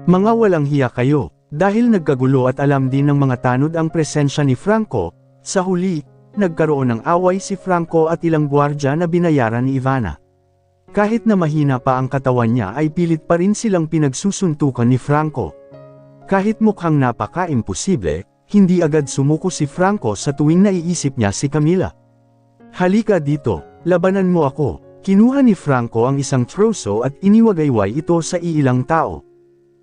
Mga walang hiya kayo, dahil nagkagulo at alam din ng mga tanod ang presensya ni Franco, sa huli, nagkaroon ng away si Franco at ilang gwardya na binayaran ni Ivana. Kahit na mahina pa ang katawan niya ay pilit pa rin silang pinagsusuntukan ni Franco. Kahit mukhang napaka-imposible, hindi agad sumuko si Franco sa tuwing naiisip niya si Camila. Halika dito, labanan mo ako. Kinuha ni Franco ang isang troso at iniwagayway ito sa iilang tao.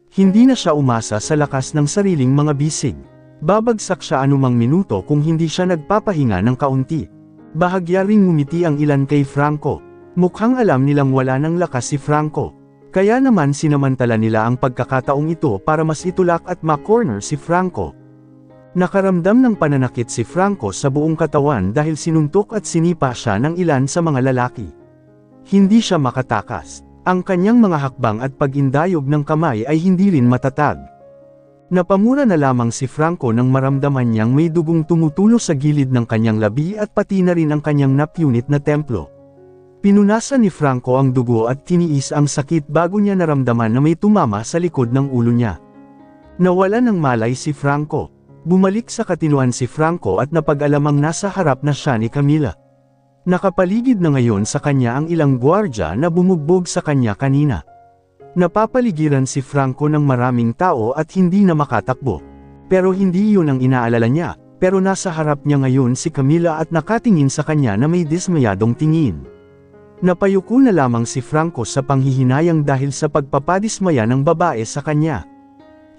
Hindi na siya umasa sa lakas ng sariling mga bisig. Babagsak siya anumang minuto kung hindi siya nagpapahinga ng kaunti. Bahagya ring ngumiti ang ilan kay Franco. Mukhang alam nilang wala ng lakas si Franco. Kaya naman sinamantala nila ang pagkakataong ito para mas itulak at ma-corner si Franco. Nakaramdam ng pananakit si Franco sa buong katawan dahil sinuntok at sinipa siya ng ilan sa mga lalaki. Hindi siya makatakas. Ang kanyang mga hakbang at pag-indayog ng kamay ay hindi rin matatag. Napamura na lamang si Franco nang maramdaman niyang may dugong tumutulo sa gilid ng kanyang labi at pati na rin ang kanyang napunit na templo. Pinunasan ni Franco ang dugo at tiniis ang sakit bago niya naramdaman na may tumama sa likod ng ulo niya. Nawala ng malay si Franco. Bumalik sa katinuan si Franco at napag-alamang nasa harap na siya ni Camila. Nakapaligid na ngayon sa kanya ang ilang gwardya na bumugbog sa kanya kanina. Napapaligiran si Franco ng maraming tao at hindi na makatakbo. Pero hindi yun ang inaalala niya, pero nasa harap niya ngayon si Camila at nakatingin sa kanya na may dismayadong tingin. Napayuko na lamang si Franco sa panghihinayang dahil sa pagpapadismaya ng babae sa kanya.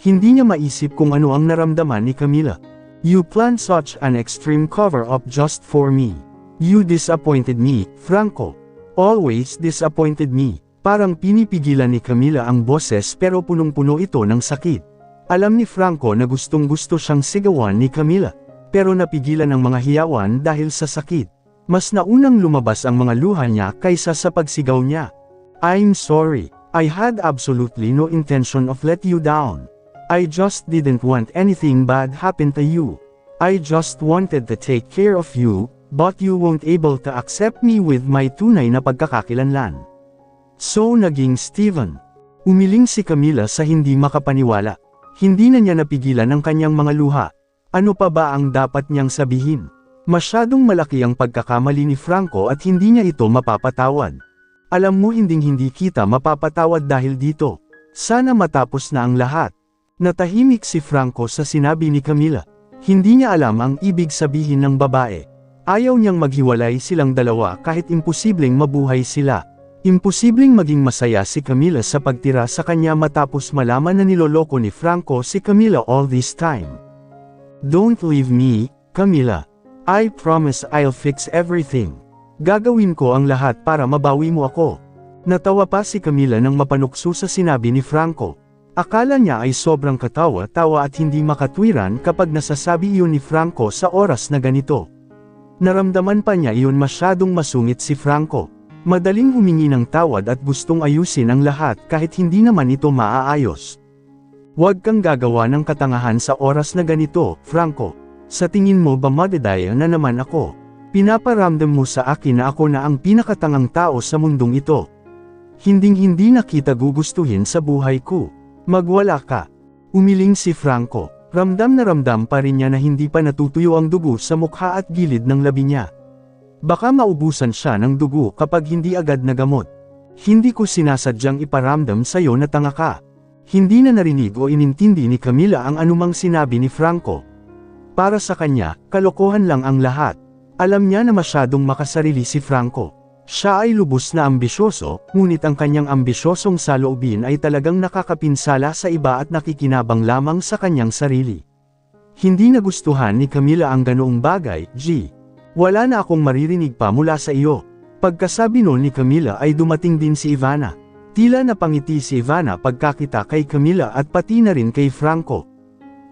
Hindi niya maisip kung ano ang naramdaman ni Camila. You planned such an extreme cover-up just for me. You disappointed me, Franco. Always disappointed me. Parang pinipigilan ni Camila ang boses pero punong-puno ito ng sakit. Alam ni Franco na gustong-gusto siyang sigawan ni Camila. Pero napigilan ang mga hiyawan dahil sa sakit. Mas naunang lumabas ang mga luha niya kaysa sa pagsigaw niya. I'm sorry. I had absolutely no intention of let you down. I just didn't want anything bad happen to you. I just wanted to take care of you. But you won't able to accept me with my tunay na pagkakakilanlan. So naging Steven. Umiling si Camila sa hindi makapaniwala. Hindi na niya napigilan ang kanyang mga luha. Ano pa ba ang dapat niyang sabihin? Masyadong malaki ang pagkakamali ni Franco at hindi niya ito mapapatawad. Alam mo hindi kita mapapatawad dahil dito. Sana matapos na ang lahat. Natahimik si Franco sa sinabi ni Camila. Hindi niya alam ang ibig sabihin ng babae. Ayaw niyang maghiwalay silang dalawa kahit imposibleng mabuhay sila. Imposibleng maging masaya si Camila sa pagtira sa kanya matapos malaman na niloloko ni Franco si Camila all this time. Don't leave me, Camila. I promise I'll fix everything. Gagawin ko ang lahat para mabawi mo ako. Natawa pa si Camila nang mapanukso sa sinabi ni Franco. Akala niya ay sobrang katawa-tawa at hindi makatwiran kapag nasasabi iyon ni Franco sa oras na ganito. Naramdaman pa niya iyon masyadong masungit si Franco. Madaling humingi ng tawad at gustong ayusin ang lahat kahit hindi naman ito maaayos. Huwag kang gagawa ng katangahan sa oras na ganito, Franco. Sa tingin mo ba madedaya na naman ako? Pinaparamdam mo sa akin na ako na ang pinakatangang tao sa mundong ito. Hinding-hindi na kita gugustuhin sa buhay ko. Magwala ka. Umiling si Franco. Ramdam na ramdam pa rin niya na hindi pa natutuyo ang dugo sa mukha at gilid ng labi niya. Baka maubusan siya ng dugo kapag hindi agad nagamot. Hindi ko sinasadyang iparamdam sa'yo na tanga ka. Hindi na narinig o inintindi ni Camila ang anumang sinabi ni Franco. Para sa kanya, kalokohan lang ang lahat. Alam niya na masyadong makasarili si Franco. Siya ay lubos na ambisyoso, ngunit ang kanyang ambisyosong saloobin ay talagang nakakapinsala sa iba at nakikinabang lamang sa kanyang sarili. Hindi nagustuhan ni Camila ang ganoong bagay, G. Wala na akong maririnig pa mula sa iyo. Pagkasabi noon ni Camila ay dumating din si Ivana. Tila napangiti si Ivana pagkakita kay Camila at pati na rin kay Franco.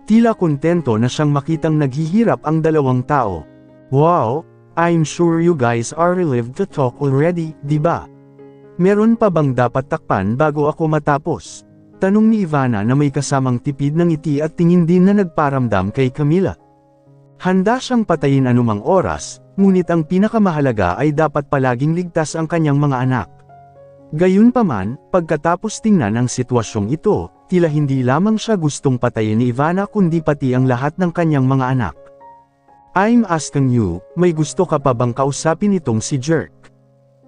Tila kontento na siyang makitang naghihirap ang dalawang tao. Wow! I'm sure you guys are relieved to talk already, di ba? Meron pa bang dapat takpan bago ako matapos? Tanong ni Ivana na may kasamang tipid ng ngiti at tingin din na nagparamdam kay Camila. Handa siyang patayin anumang oras, ngunit ang pinakamahalaga ay dapat palaging ligtas ang kanyang mga anak. Gayunpaman, pagkatapos tingnan ang sitwasyong ito, tila hindi lamang siya gustong patayin ni Ivana kundi pati ang lahat ng kanyang mga anak. I'm asking you, may gusto ka pa bang kausapin itong si Jerk?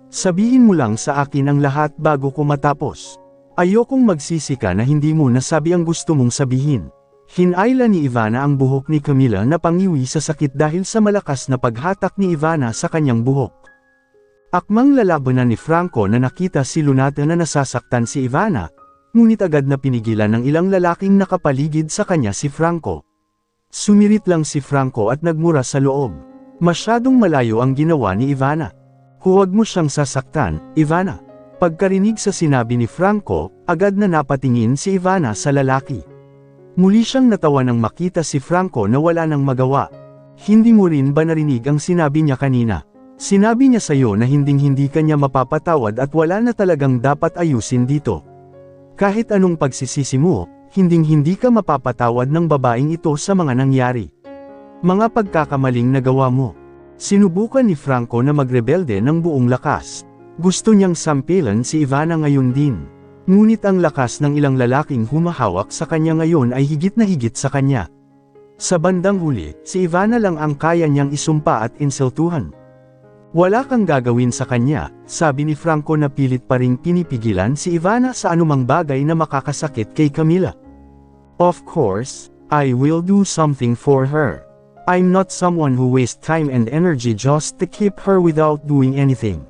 Sabihin mo lang sa akin ang lahat bago ko matapos. Ayokong magsisi ka na hindi mo nasabi ang gusto mong sabihin. Hinayla ni Ivana ang buhok ni Camila na pangiwi sa sakit dahil sa malakas na paghatak ni Ivana sa kanyang buhok. Akmang lalabanan ni Franco na nakita si Lunata na nasasaktan si Ivana, ngunit agad na pinigilan ng ilang lalaking nakapaligid sa kanya si Franco. Sumirit lang si Franco at nagmura sa loob. Masyadong malayo ang ginawa ni Ivana. Huwag mo siyang sasaktan, Ivana. Pagkarinig sa sinabi ni Franco, agad na napatingin si Ivana sa lalaki. Muli siyang natawa nang makita si Franco na wala nang magawa. Hindi mo rin ba narinig ang sinabi niya kanina? Sinabi niya sa'yo na hinding-hindi ka niya mapapatawad at wala na talagang dapat ayusin dito. Kahit anong pagsisisi mo, hinding-hindi ka mapapatawad ng babaeng ito sa mga nangyari. Mga pagkakamaling nagawa mo. Sinubukan ni Franco na magrebelde ng buong lakas. Gusto niyang sampilan si Ivana ngayon din. Ngunit ang lakas ng ilang lalaking humahawak sa kanya ngayon ay higit na higit sa kanya. Sa bandang huli, si Ivana lang ang kaya niyang isumpa at insultuhan. Wala kang gagawin sa kanya, sabi ni Franco na pilit pa ring pinipigilan si Ivana sa anumang bagay na makakasakit kay Camila. Of course, I will do something for her. I'm not someone who wastes time and energy just to keep her without doing anything.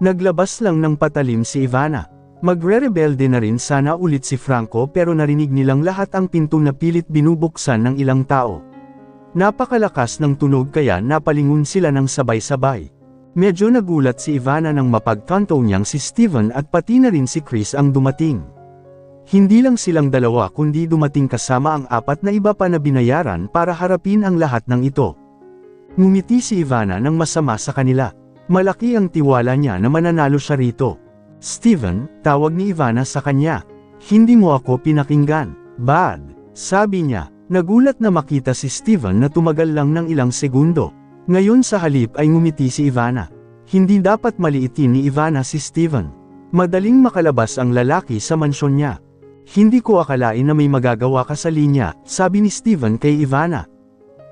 Naglabas lang ng patalim si Ivana. Magre-rebelde na rin sana ulit si Franco pero narinig nilang lahat ang pinto na pilit binubuksan ng ilang tao. Napakalakas ng tunog kaya napalingon sila ng sabay-sabay. Medyo nagulat si Ivana nang mapagtanto niyang si Steven at pati na rin si Chris ang dumating. Hindi lang silang dalawa kundi dumating kasama ang apat na iba pa na binayaran para harapin ang lahat ng ito. Ngumiti si Ivana ng masama sa kanila. Malaki ang tiwala niya na mananalo siya rito. Steven, tawag ni Ivana sa kanya. Hindi mo ako pinakinggan. Bad, sabi niya. Nagulat na makita si Steven na tumagal lang ng ilang segundo. Ngayon sa halip ay ngumiti si Ivana. Hindi dapat maliitin ni Ivana si Steven. Madaling makalabas ang lalaki sa mansyon niya. Hindi ko akalain na may magagawa ka sa linya, sabi ni Steven kay Ivana.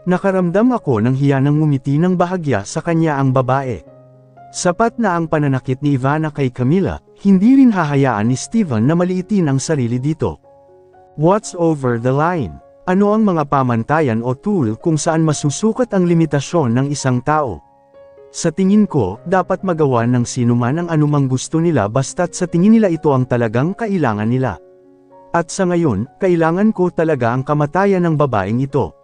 Nakaramdam ako ng hiya ng ngumiti ng bahagya sa kanya ang babae. Sapat na ang pananakit ni Ivana kay Camila, hindi rin hahayaan ni Steven na maliitin ang sarili dito. What's over the line? Ano ang mga pamantayan o tool kung saan masusukat ang limitasyon ng isang tao? Sa tingin ko, dapat magawa ng sinuman ang anumang gusto nila basta't sa tingin nila ito ang talagang kailangan nila. At sa ngayon, kailangan ko talaga ang kamatayan ng babaeng ito.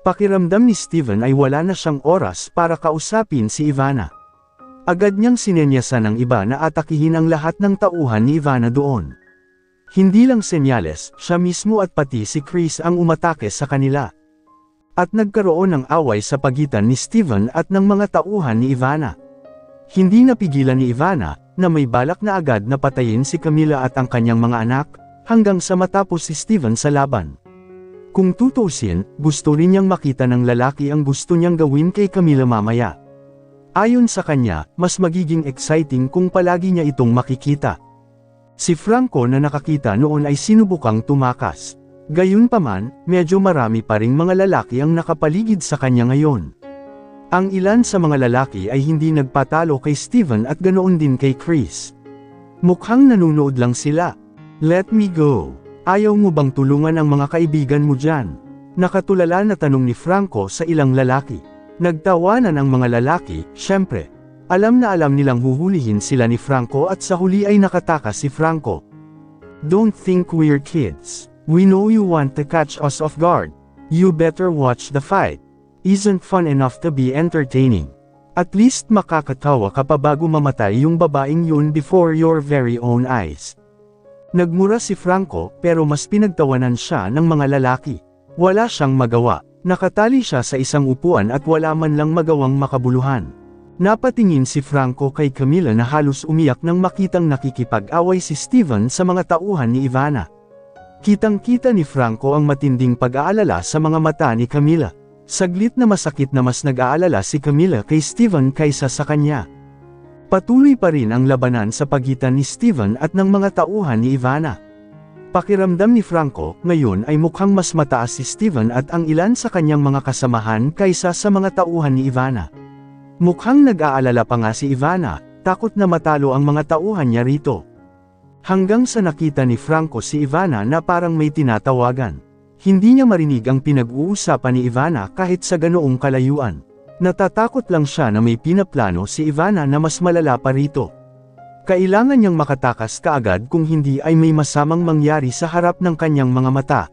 Pakiramdam ni Steven ay wala na siyang oras para kausapin si Ivana. Agad niyang sinenyasan ng iba na atakihin ang lahat ng tauhan ni Ivana doon. Hindi lang senyales, siya mismo at pati si Chris ang umatake sa kanila. At nagkaroon ng away sa pagitan ni Steven at ng mga tauhan ni Ivana. Hindi napigilan ni Ivana, na may balak na agad na patayin si Camila at ang kanyang mga anak, hanggang sa matapos si Steven sa laban. Kung tutusin, gusto rin niyang makita ng lalaki ang gusto niyang gawin kay Camila mamaya. Ayon sa kanya, mas magiging exciting kung palagi niya itong makikita. Si Franco na nakakita noon ay sinubukang tumakas. Gayunpaman, medyo marami pa ring mga lalaki ang nakapaligid sa kanya ngayon. Ang ilan sa mga lalaki ay hindi nagpatalo kay Steven at ganoon din kay Chris. Mukhang nanunood lang sila. Let me go. Ayaw mo bang tulungan ang mga kaibigan mo dyan? Nakatulala na tanong ni Franco sa ilang lalaki. Nagtawanan ang mga lalaki, syempre. Alam na alam nilang huhulihin sila ni Franco at sa huli ay nakatakas si Franco. Don't think we're kids. We know you want to catch us off guard. You better watch the fight. Isn't fun enough to be entertaining. At least makakatawa ka pa bago mamatay yung babaeng yun before your very own eyes. Nagmura si Franco pero mas pinagtawanan siya ng mga lalaki. Wala siyang magawa. Nakatali siya sa isang upuan at wala man lang magawang makabuluhan. Napatingin si Franco kay Camila na halos umiyak nang makitang nakikipag-away si Steven sa mga tauhan ni Ivana. Kitang-kita ni Franco ang matinding pag-aalala sa mga mata ni Camila. Saglit na masakit na mas nag-aalala si Camila kay Steven kaysa sa kanya. Patuloy pa rin ang labanan sa pagitan ni Steven at ng mga tauhan ni Ivana. Pakiramdam ni Franco, ngayon ay mukhang mas mataas si Steven at ang ilan sa kanyang mga kasamahan kaysa sa mga tauhan ni Ivana. Mukhang nag-aalala pa nga si Ivana, takot na matalo ang mga tauhan niya rito. Hanggang sa nakita ni Franco si Ivana na parang may tinatawagan. Hindi niya marinig ang pinag-uusapan ni Ivana kahit sa ganoong kalayuan. Natatakot lang siya na may pinaplano si Ivana na mas malala pa rito. Kailangan niyang makatakas kaagad kung hindi ay may masamang mangyari sa harap ng kanyang mga mata.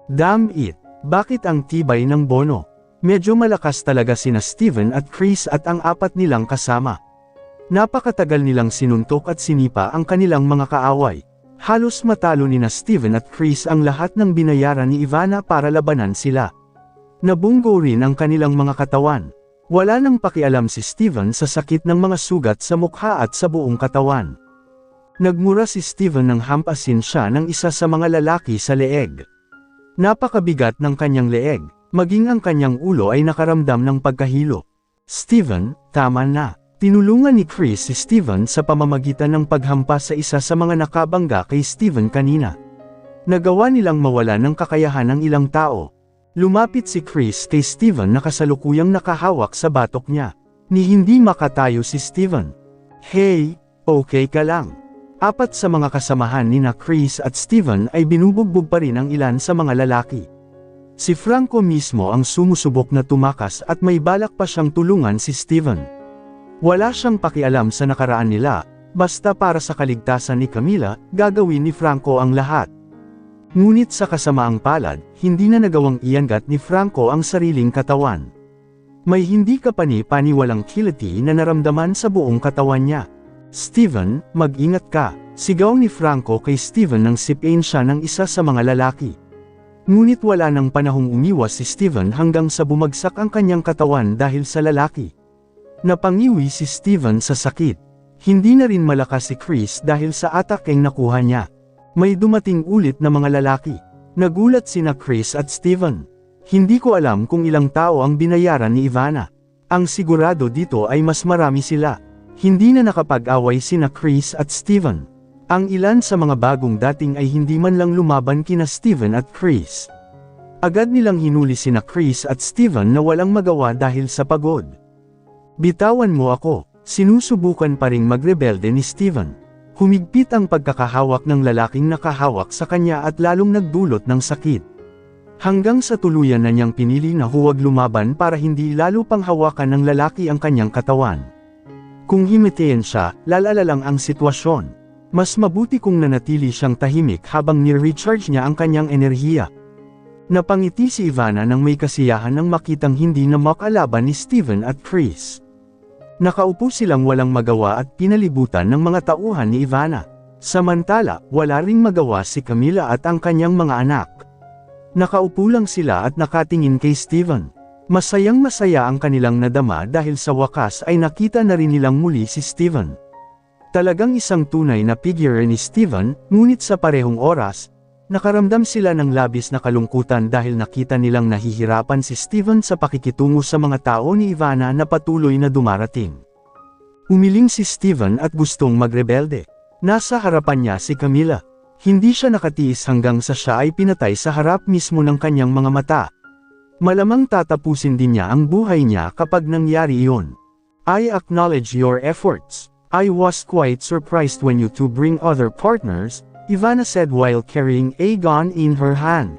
Damn it! Bakit ang tibay ng bono? Medyo malakas talaga sina Steven at Chris at ang apat nilang kasama. Napakatagal nilang sinuntok at sinipa ang kanilang mga kaaway. Halos matalo ni na Steven at Chris ang lahat ng binayaran ni Ivana para labanan sila. Nabunggo rin ang kanilang mga katawan. Wala nang pakialam si Steven sa sakit ng mga sugat sa mukha at sa buong katawan. Nagmura si Steven nang hampasin siya ng isa sa mga lalaki sa leeg. Napakabigat ng kanyang leeg, maging ang kanyang ulo ay nakaramdam ng pagkahilo. Steven, tama na. Tinulungan ni Chris si Steven sa pamamagitan ng paghampas sa isa sa mga nakabangga kay Steven kanina. Nagawa nilang mawala ng kakayahan ng ilang tao. Lumapit si Chris kay Steven na kasalukuyang nakahawak sa batok niya. Ni hindi makatayo si Steven. Hey, okay ka lang. Apat sa mga kasamahan ni na Chris at Steven ay binubugbog pa rin ang ilan sa mga lalaki. Si Franco mismo ang sumusubok na tumakas at may balak pa siyang tulungan si Steven. Wala siyang pakialam sa nakaraan nila, basta para sa kaligtasan ni Camila, gagawin ni Franco ang lahat. Ngunit sa kasamaang palad, hindi na nagawang iangat ni Franco ang sariling katawan. May hindi kapani-paniwalang kiliti na naramdaman sa buong katawan niya. Steven, mag-ingat ka, sigaw ni Franco kay Steven nang sipin siya ng isa sa mga lalaki. Ngunit wala nang panahong umiwas si Steven hanggang sa bumagsak ang kanyang katawan dahil sa lalaki. Napangiwi si Steven sa sakit. Hindi na rin malakas si Chris dahil sa atake ang nakuha niya. May dumating ulit na mga lalaki. Nagulat sina Chris at Steven. Hindi ko alam kung ilang tao ang binayaran ni Ivana. Ang sigurado dito ay mas marami sila. Hindi na nakapag-away sina Chris at Steven. Ang ilan sa mga bagong dating ay hindi man lang lumaban kina Steven at Chris. Agad nilang hinuli sina Chris at Steven na walang magawa dahil sa pagod. Bitawan mo ako, sinusubukan pa ring magrebelde ni Steven. Humigpit ang pagkakahawak ng lalaking nakahawak sa kanya at lalong nagdulot ng sakit. Hanggang sa tuluyan na niyang pinili na huwag lumaban para hindi lalo pang hawakan ng lalaki ang kanyang katawan. Kung himatayin siya, lalala lang ang sitwasyon. Mas mabuti kung nanatili siyang tahimik habang ni-recharge niya ang kanyang enerhiya. Napangiti si Ivana nang may kasiyahan nang makitang hindi na makalaban ni Steven at Chris. Nakaupo silang walang magawa at pinalibutan ng mga tauhan ni Ivana. Samantala, wala ring magawa si Camila at ang kanyang mga anak. Nakaupo lang sila at nakatingin kay Steven. Masayang-masaya ang kanilang nadama dahil sa wakas ay nakita na rin nilang muli si Steven. Talagang isang tunay na figure ni Steven, ngunit sa parehong oras, nakaramdam sila ng labis na kalungkutan dahil nakita nilang nahihirapan si Steven sa pakikitungo sa mga tao ni Ivana na patuloy na dumarating. Umiling si Steven at gustong magrebelde. Nasa harapan niya si Camila. Hindi siya nakatiis hanggang sa siya ay pinatay sa harap mismo ng kanyang mga mata. Malamang tatapusin din niya ang buhay niya kapag nangyari iyon. I acknowledge your efforts. I was quite surprised when you two bring other partners, Ivana said while carrying a gun in her hand.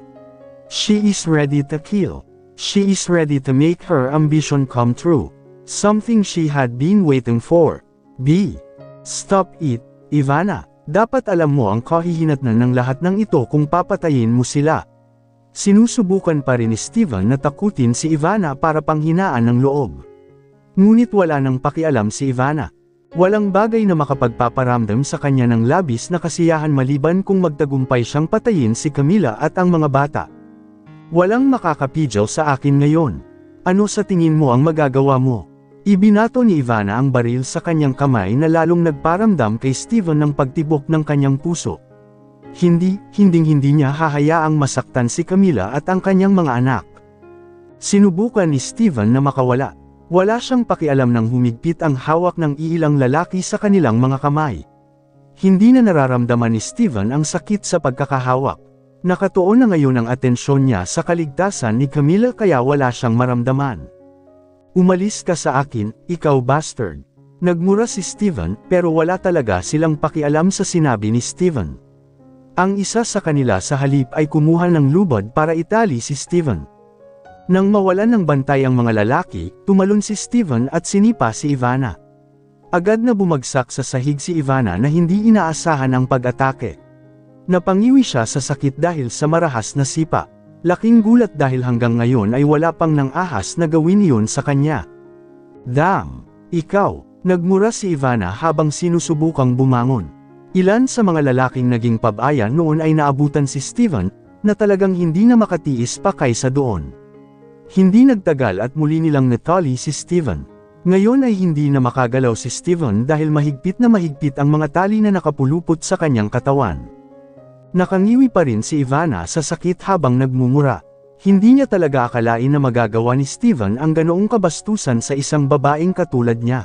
She is ready to kill. She is ready to make her ambition come true. Something she had been waiting for. Stop it, Ivana. Dapat alam mo ang kahihinatnan ng lahat ng ito kung papatayin mo sila. Sinusubukan pa rin ni Steven na takutin si Ivana para panghinaan ng loob. Ngunit wala nang pakialam si Ivana. Walang bagay na makapagpaparamdam sa kanya ng labis na kasiyahan maliban kung magtagumpay siyang patayin si Camila at ang mga bata. Walang makakapigil sa akin ngayon. Ano sa tingin mo ang magagawa mo? Ibinato ni Ivana ang baril sa kanyang kamay na lalong nagparamdam kay Steven ng pagtibok ng kanyang puso. Hindi niya hahayaang masaktan si Camila at ang kanyang mga anak. Sinubukan ni Steven na makawala. Wala siyang pakialam nang humigpit ang hawak ng iilang lalaki sa kanilang mga kamay. Hindi na nararamdaman ni Steven ang sakit sa pagkakahawak. Nakatuon na ngayon ang atensyon niya sa kaligtasan ni Camila kaya wala siyang maramdaman. Umalis ka sa akin, ikaw bastard. Nagmura si Steven pero wala talaga silang pakialam sa sinabi ni Steven. Ang isa sa kanila sa halip ay kumuha ng lubad para itali si Steven. Nang mawalan ng bantay ang mga lalaki, tumalon si Steven at sinipa si Ivana. Agad na bumagsak sa sahig si Ivana na hindi inaasahan ang pag-atake. Napangiwi siya sa sakit dahil sa marahas na sipa. Laking gulat dahil hanggang ngayon ay wala pang nang ahas na gawin iyon sa kanya. Damn! Ikaw! Nagmura si Ivana habang sinusubukang bumangon. Ilan sa mga lalaking naging pabaya noon ay naabutan si Steven, na talagang hindi na makatiis pa kaysa doon. Hindi nagtagal at muli nilang natali si Steven. Ngayon ay hindi na makagalaw si Steven dahil mahigpit ang mga tali na nakapulupot sa kanyang katawan. Nakangiwi pa rin si Ivana sa sakit habang nagmumura. Hindi niya talaga akalain na magagawa ni Steven ang ganoong kabastusan sa isang babaeng katulad niya.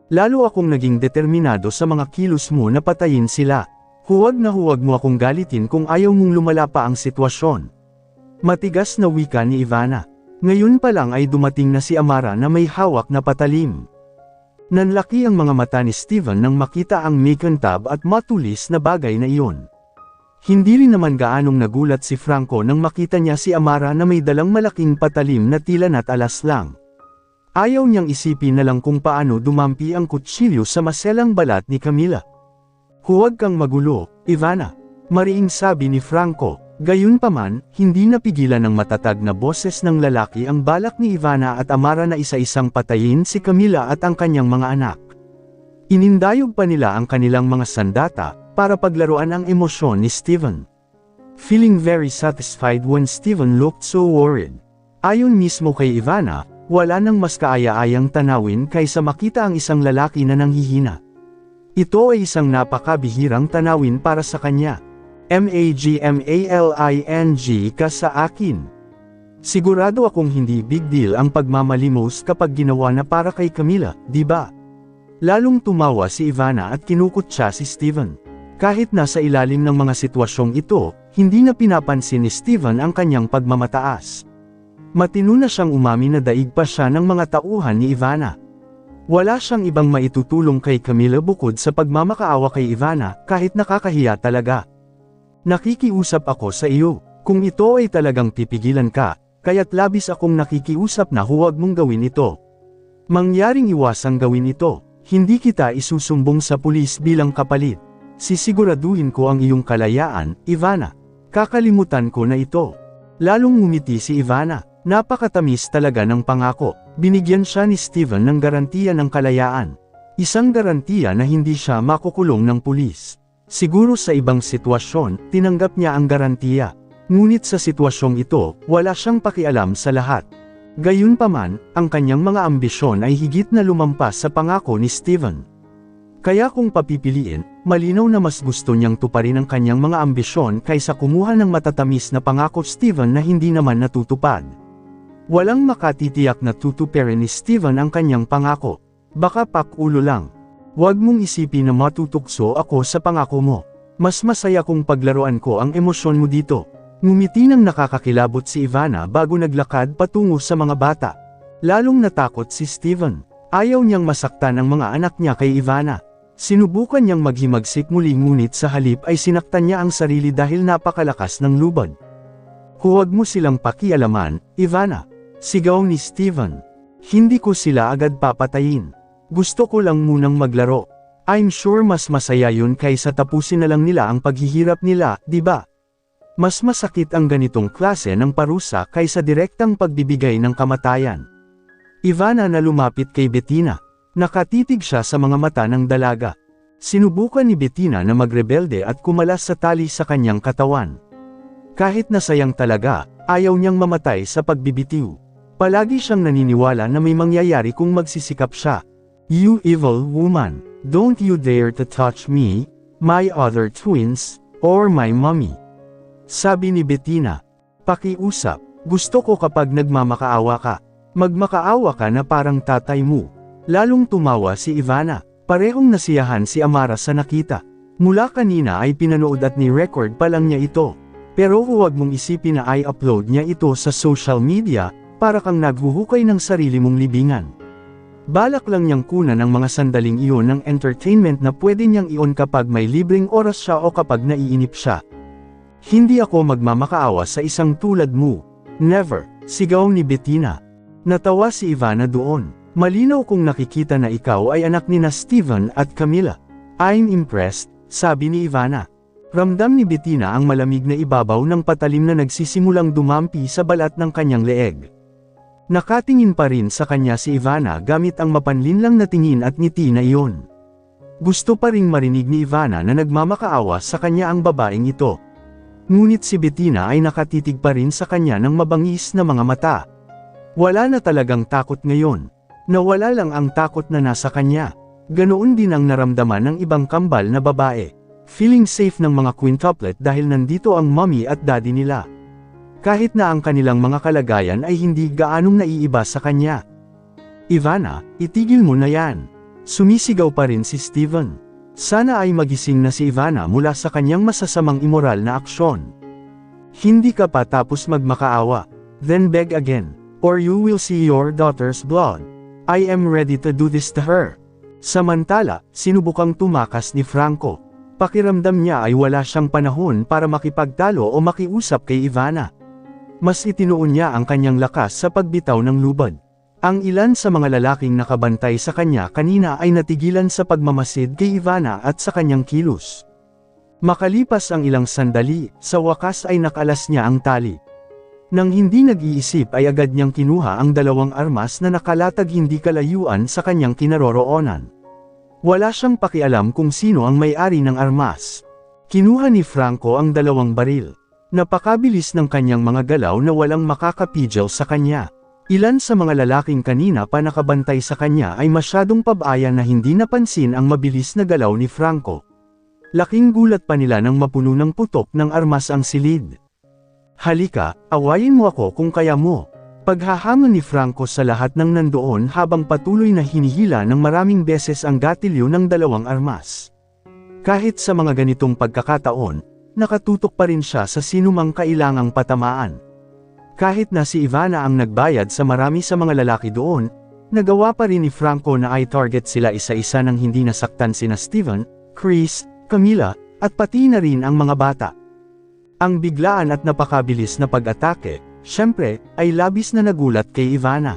Lalo akong naging determinado sa mga kilos mo na patayin sila. Huwag na huwag mo akong galitin kung ayaw mong lumala pa ang sitwasyon. Matigas na wika ni Ivana. Ngayon pa lang ay dumating na si Amara na may hawak na patalim. Nanlaki ang mga mata ni Steven nang makita ang makintab at matulis na bagay na iyon. Hindi rin naman gaanong nagulat si Franco nang makita niya si Amara na may dalang malaking patalim na tila natalas lang. Ayaw niyang isipin na lang kung paano dumampi ang kutsilyo sa maselang balat ni Camila. Huwag kang magulo, Ivana. Mariing sabi ni Franco. Gayunpaman, hindi napigilan ng matatag na boses ng lalaki ang balak ni Ivana at Amara na isa-isang patayin si Camila at ang kanyang mga anak. Inindayog pa nila ang kanilang mga sandata, para paglaruan ang emosyon ni Steven. Feeling very satisfied when Steven looked so worried. Ayon mismo kay Ivana, wala nang mas kaaya-ayang tanawin kaysa makita ang isang lalaki na nanghihina. Ito ay isang napakabihirang tanawin para sa kanya. Magmaling ka sa akin. Sigurado akong hindi big deal ang pagmamalimos kapag ginawa na para kay Camila, di ba? Lalong tumawa si Ivana at kinukutya si Steven. Kahit nasa ilalim ng mga sitwasyong ito, hindi na pinapansin ni Steven ang kanyang pagmamataas. Matino na siyang umamin na daig pa siya ng mga tauhan ni Ivana. Wala siyang ibang maitutulong kay Camila bukod sa pagmamakaawa kay Ivana, kahit nakakahiya talaga. Nakikiusap ako sa iyo, kung ito ay talagang pipigilan ka, kaya't labis akong nakikiusap na huwag mong gawin ito. Mangyaring iwasang gawin ito, hindi kita isusumbong sa pulis bilang kapalit. Sisiguraduhin ko ang iyong kalayaan, Ivana. Kakalimutan ko na ito. Lalong ngumiti si Ivana, napakatamis talaga ng pangako. Binigyan siya ni Steven ng garantiya ng kalayaan. Isang garantiya na hindi siya makukulong ng pulis. Siguro sa ibang sitwasyon, tinanggap niya ang garantiya. Ngunit sa sitwasyong ito, wala siyang pakialam sa lahat. Gayunpaman, ang kanyang mga ambisyon ay higit na lumampas sa pangako ni Steven. Kaya kung papipiliin, malinaw na mas gusto niyang tuparin ang kanyang mga ambisyon kaysa kumuha ng matatamis na pangako Steven na hindi naman natutupad. Walang makatitiyak na tutuparin ni Steven ang kanyang pangako. Baka pakulo lang. Huwag mong isipin na matutukso ako sa pangako mo. Mas masaya kung paglaruan ko ang emosyon mo dito. Ngumiti nang nakakakilabot si Ivana bago naglakad patungo sa mga bata. Lalong natakot si Steven. Ayaw niyang masaktan ang mga anak niya kay Ivana. Sinubukan niyang maghimagsik muli ngunit sa halip ay sinaktan niya ang sarili dahil napakalakas ng lubad. Huwag mo silang pakialaman, Ivana. Sigaw ni Steven. Hindi ko sila agad papatayin. Gusto ko lang munang maglaro. I'm sure mas masaya yun kaysa tapusin na lang nila ang paghihirap nila, di ba? Mas masakit ang ganitong klase ng parusa kaysa direktang pagbibigay ng kamatayan. Ivana na lumapit kay Bettina. Nakatitig siya sa mga mata ng dalaga. Sinubukan ni Bettina na magrebelde at kumalas sa tali sa kanyang katawan. Kahit nasayang talaga, ayaw niyang mamatay sa pagbibitiw. Palagi siyang naniniwala na may mangyayari kung magsisikap siya. You evil woman, don't you dare to touch me, my other twins, or my mommy. Sabi ni Bettina. Pakiusap, gusto ko kapag nagmamakaawa ka. Magmakaawa ka na parang tatay mo. Lalong tumawa si Ivana. Parehong nasiyahan si Amara sa nakita. Mula kanina ay pinanood at ni-record pa lang niya ito. Pero huwag mong isipin na i-upload niya ito sa social media, para kang naghuhukay ng sarili mong libingan. Balak lang niyang kunan ng mga sandaling iyon ng entertainment na pwede niyang ion kapag may libreng oras siya o kapag naiinip siya. Hindi ako magmamakaawa sa isang tulad mo. Never, sigaw ni Bettina. Natawa si Ivana doon. Malinaw kong nakikita na ikaw ay anak ni Steven at Camila. I'm impressed, sabi ni Ivana. Ramdam ni Bettina ang malamig na ibabaw ng patalim na nagsisimulang dumampi sa balat ng kanyang leeg. Nakatingin pa rin sa kanya si Ivana gamit ang mapanlinlang na tingin at ngiti na iyon. Gusto pa ring marinig ni Ivana na nagmamakaawa sa kanya ang babaeng ito. Ngunit si Bettina ay nakatitig pa rin sa kanya ng mabangis na mga mata. Wala na talagang takot ngayon. Nawala lang ang takot na nasa kanya. Ganoon din ang naramdaman ng ibang kambal na babae. Feeling safe ng mga quintuplet dahil nandito ang mommy at daddy nila. Kahit na ang kanilang mga kalagayan ay hindi gaanong naiiba sa kanya. Ivana, itigil mo na yan. Sumisigaw pa rin si Steven. Sana ay magising na si Ivana mula sa kanyang masasamang immoral na aksyon. Hindi ka pa tapos magmakaawa. Then beg again. Or you will see your daughter's blood. I am ready to do this to her. Samantala, sinubukang tumakas ni Franco. Pakiramdam niya ay wala siyang panahon para makipagtalo o makiusap kay Ivana. Mas itinuon niya ang kanyang lakas sa pagbitaw ng lubad. Ang ilan sa mga lalaking nakabantay sa kanya kanina ay natigilan sa pagmamasid kay Ivana at sa kanyang kilos. Makalipas ang ilang sandali, sa wakas ay nakalas niya ang tali. Nang hindi nag-iisip ay agad niyang kinuha ang dalawang armas na nakalatag hindi kalayuan sa kanyang kinaroroonan. Wala siyang pakialam kung sino ang may-ari ng armas. Kinuha ni Franco ang dalawang baril. Napakabilis ng kanyang mga galaw na walang makakapigil sa kanya. Ilan sa mga lalaking kanina pa nakabantay sa kanya ay masyadong pabaya na hindi napansin ang mabilis na galaw ni Franco. Laking gulat pa nila nang mapuno ng putok ng armas ang silid. Halika, awayin mo ako kung kaya mo. Paghahamon ni Franco sa lahat ng nandoon habang patuloy na hinihila ng maraming beses ang gatilyo ng dalawang armas. Kahit sa mga ganitong pagkakataon, nakatutok pa rin siya sa sinumang kailangang patamaan. Kahit na si Ivana ang nagbayad sa marami sa mga lalaki doon, nagawa pa rin ni Franco na i-target sila isa-isa nang hindi nasaktan sina Steven, Chris, Camila, at pati na rin ang mga bata. Ang biglaan at napakabilis na pag-atake, syempre, ay labis na nagulat kay Ivana.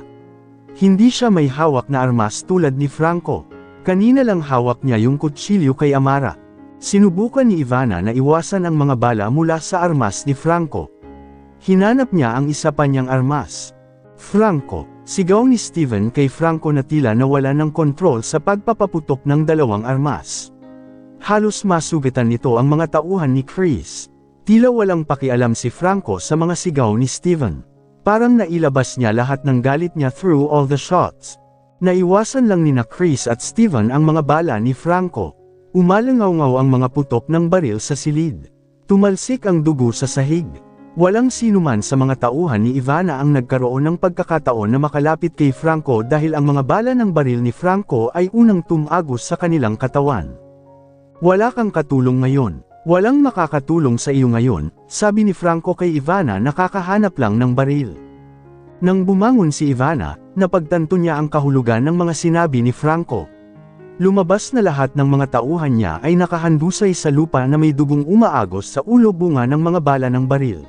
Hindi siya may hawak na armas tulad ni Franco. Kanina lang hawak niya yung kutsilyo kay Amara. Sinubukan ni Ivana na iwasan ang mga bala mula sa armas ni Franco. Hinanap niya ang isa pa niyang armas. Franco, sigaw ni Steven kay Franco na tila nawala ng kontrol sa pagpapaputok ng dalawang armas. Halos masugatan nito ang mga tauhan ni Chris. Tila walang pakialam si Franco sa mga sigaw ni Steven. Parang nailabas niya lahat ng galit niya through all the shots. Naiwasan lang nina Chris at Steven ang mga bala ni Franco. Umalangaw-ngaw ang mga putok ng baril sa silid. Tumalsik ang dugo sa sahig. Walang sinuman sa mga tauhan ni Ivana ang nagkaroon ng pagkakataon na makalapit kay Franco dahil ang mga bala ng baril ni Franco ay unang tumagos sa kanilang katawan. Wala kang katulong ngayon. Walang makakatulong sa iyo ngayon, sabi ni Franco kay Ivana na kakahanap lang ng baril. Nang bumangon si Ivana, napagtanto niya ang kahulugan ng mga sinabi ni Franco. Lumabas na lahat ng mga tauhan niya ay nakahandusay sa lupa na may dugong umaagos sa ulo bunga ng mga bala ng baril.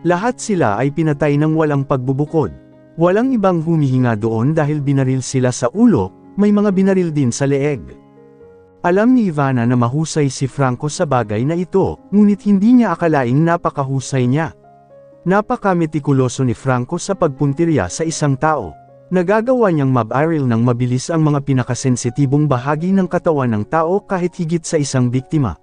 Lahat sila ay pinatay ng walang pagbubukod. Walang ibang humihinga doon dahil binaril sila sa ulo, may mga binaril din sa leeg. Alam ni Ivana na mahusay si Franco sa bagay na ito, ngunit hindi niya akalaing napakahusay niya. Napakametikuloso ni Franco sa pagpuntirya sa isang tao. Nagagawa niyang mabaril ng mabilis ang mga pinakasensitibong bahagi ng katawan ng tao kahit higit sa isang biktima.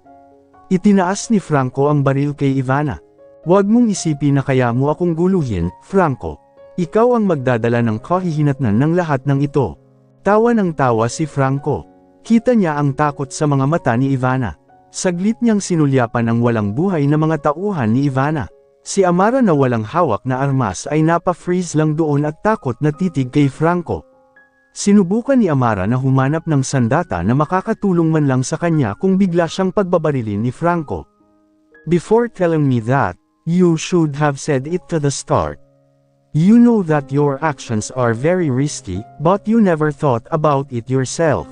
Itinaas ni Franco ang baril kay Ivana. Huwag mong isipin na kaya mo akong guluhin, Franco. Ikaw ang magdadala ng kahihinatnan ng lahat ng ito. Tawa ng tawa si Franco. Kita niya ang takot sa mga mata ni Ivana. Saglit niyang sinulyapan ang walang buhay na mga tauhan ni Ivana. Si Amara na walang hawak na armas ay napa-freeze lang doon at takot na titig kay Franco. Sinubukan ni Amara na humanap ng sandata na makakatulong man lang sa kanya kung bigla siyang pagbabarilin ni Franco. Before telling me that, you should have said it to the start. You know that your actions are very risky, but you never thought about it yourself.